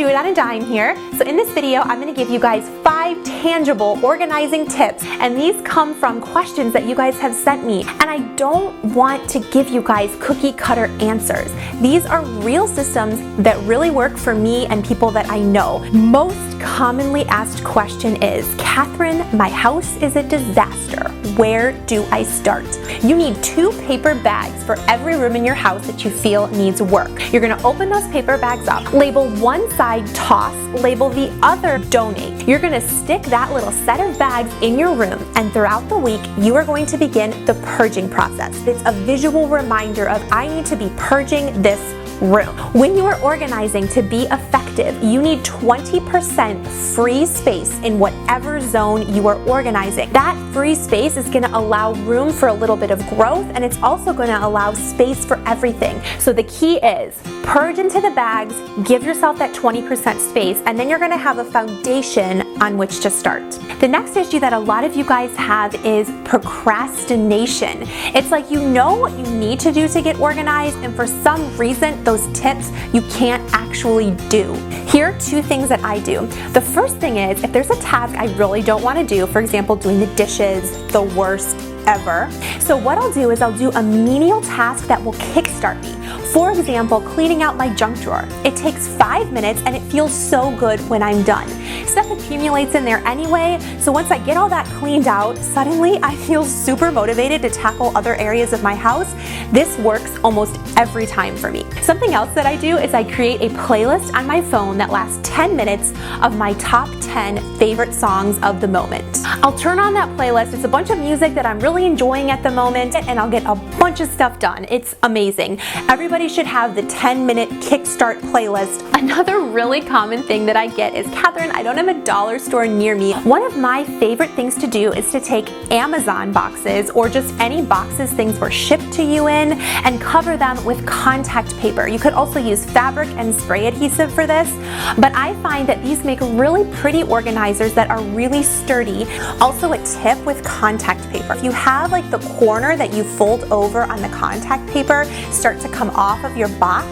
Do It on a Dime here. So in this video, I'm going to give you guys 5 tangible organizing tips, and these come from questions that you guys have sent me. And I don't want to give you guys cookie cutter answers. These are real systems that really work for me and people that I know. Most commonly asked question is, Kathryn, my house is a disaster. Where do I start? You need 2 paper bags for every room in your house that you feel needs work. You're going to open those paper bags up, label one side toss, label the other donate. You're going to stick that little set of bags in your room, and throughout the week you are going to begin the purging process. It's a visual reminder of I need to be purging this room. When you are organizing to be effective, you need 20% free space in whatever zone you are organizing. That free space is going to allow room for a little bit of growth, and it's also going to allow space for everything. So the key is purge into the bags, give yourself that 20% space, and then you're going to have a foundation on which to start. The next issue that a lot of you guys have is procrastination. It's like you know what you need to do to get organized, and for some reason those tips you can't actually do. Here are 2 things that I do. The first thing is, if there's a task I really don't want to do, for example doing the dishes, the worst ever. So what I'll do is I'll do a menial task that will kickstart me. For example, cleaning out my junk drawer. It takes 5 minutes and it feels so good when I'm done. Stuff accumulates in there anyway, so once I get all that cleaned out, suddenly I feel super motivated to tackle other areas of my house. This works almost every time for me. Something else that I do is I create a playlist on my phone that lasts 10 minutes of my top 10 favorite songs of the moment. I'll turn on that playlist. It's a bunch of music that I'm really enjoying at the moment, and I'll get a bunch of stuff done. It's amazing. Everybody should have the 10-minute kickstart playlist. Another really common thing that I get is, Kathryn, I don't have a dollar store near me. One of my favorite things to do is to take Amazon boxes or just any boxes things were shipped to you in and cover them with contact paper. You could also use fabric and spray adhesive for this, but I find that these make really pretty organizers that are really sturdy. Also, a tip with contact paper. If you have like the corner that you fold over on the contact paper start to come off of your box,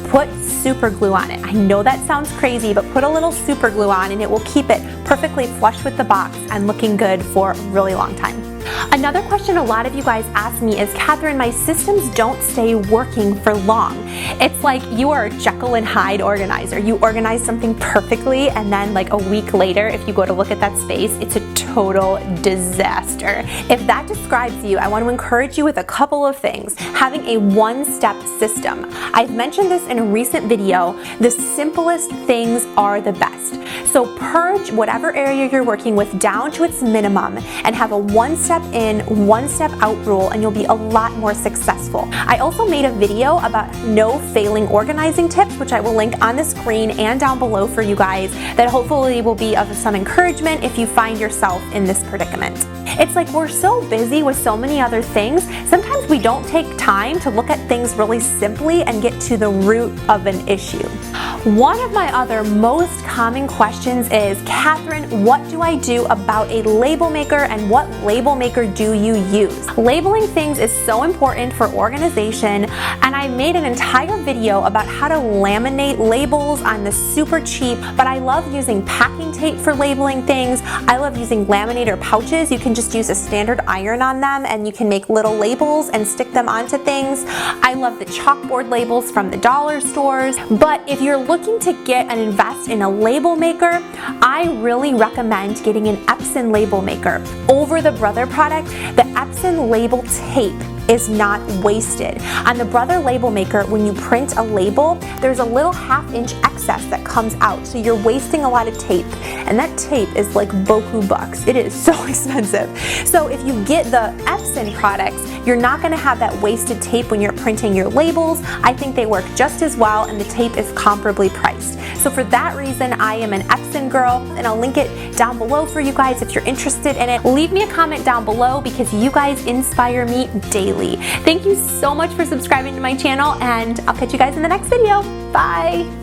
put super glue on it. I know that sounds crazy, but put a little super glue on and it will keep it perfectly flush with the box and looking good for a really long time. Another question a lot of you guys ask me is, Kathryn, my systems don't stay working for long. It's like you are a Jekyll and Hyde organizer. You organize something perfectly, and then like a week later, if you go to look at that space, it's a total disaster. If that describes you, I want to encourage you with a couple of things. Having a one-step system. I've mentioned this in a recent video. The simplest things are the best. So purge whatever area you're working with down to its minimum and have a one-step in, one-step out rule, and you'll be a lot more successful. I also made a video about no failing organizing tips, which I will link on the screen and down below for you guys, that hopefully will be of some encouragement if you find yourself in this predicament. It's like we're so busy with so many other things, sometimes we don't take time to look at things really simply and get to the root of an issue. One of my other most common questions is, Kathryn, what do I do about a label maker, and what label maker do you use? Labeling things is so important for organization, and I made an entire video about how to laminate labels on the super cheap, but I love using packing tape for labeling things. I love using laminator pouches. You can just use a standard iron on them and you can make little labels and stick them onto things. I love the chalkboard labels from the dollar stores, but if you're looking to get and invest in a label maker, I really recommend getting an Epson label maker. Over the Brother product, the Epson label tape is not wasted. On the Brother label maker, when you print a label, there's a little ½ inch excess that comes out, so you're wasting a lot of tape, and that tape is like boku bucks. It is so expensive. So if you get the Epson products, you're not going to have that wasted tape when you're printing your labels. I think they work just as well, and the tape is comparably priced. So for that reason, I am an Epson girl, and I'll link it down below for you guys if you're interested in it. Leave me a comment down below because you guys inspire me daily. Thank you so much for subscribing to my channel, and I'll catch you guys in the next video. Bye!